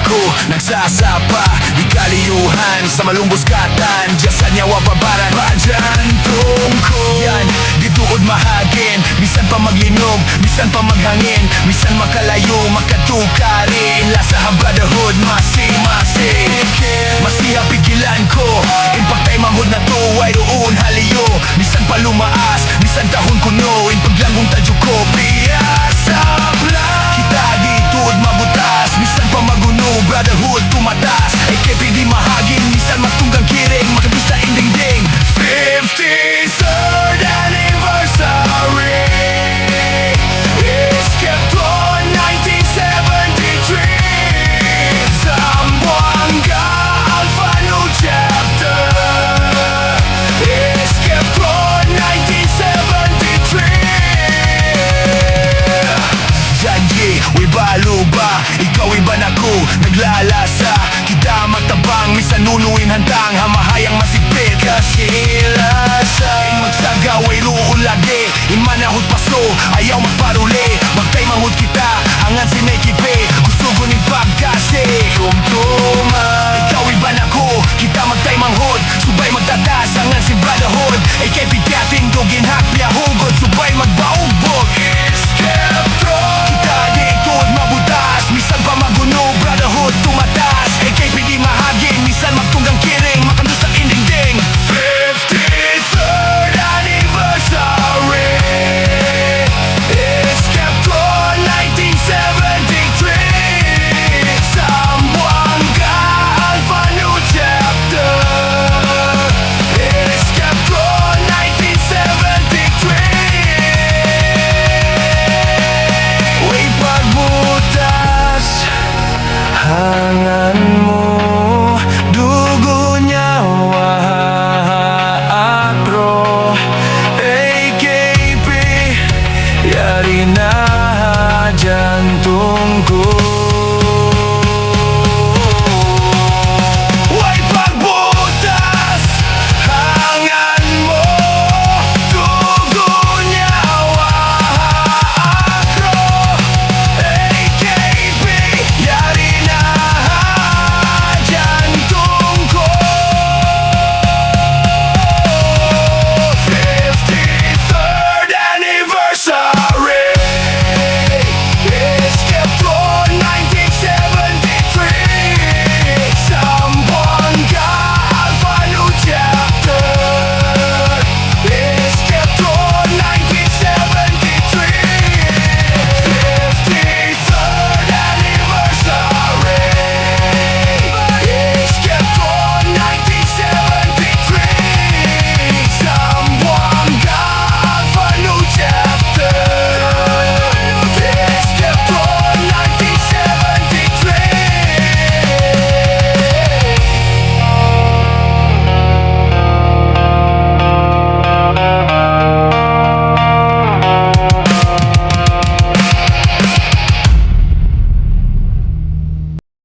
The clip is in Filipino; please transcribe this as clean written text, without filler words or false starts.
ko nagsasapa, di kaliyuhan sa malumbuskatan, diya sa nyawa babaran, padyantong ko. Yan, di tuod mahagin, bisan pa maglinom, bisan pa maghangin, bisan makalayo, makatukarin, lasa ang brotherhood, masi-masi. Masiha pigilan ko, impagtay manghod na to, ay roon haliyo, bisan pa lumaas, bisan tahon kuno, impaglanggong tadyo ko, piyasa plan. Kita di tuod mabutas, bisan pa maguno, brotherhood tumatas, AKP di mahagin, bisan matunggang kiring, makabista inding-ding. 53rd anniversary is kept on 1973. Zamboanga Alpha New Chapter is kept on 1973. Janji, we balo ba? Ikaw iba na ko, naglalasa. Kita magtabang, misan nunuin hantang, hamahayang masipit kasi lasa. Magsagaw ay roon lagi, imanahod paso, ayaw magparuli.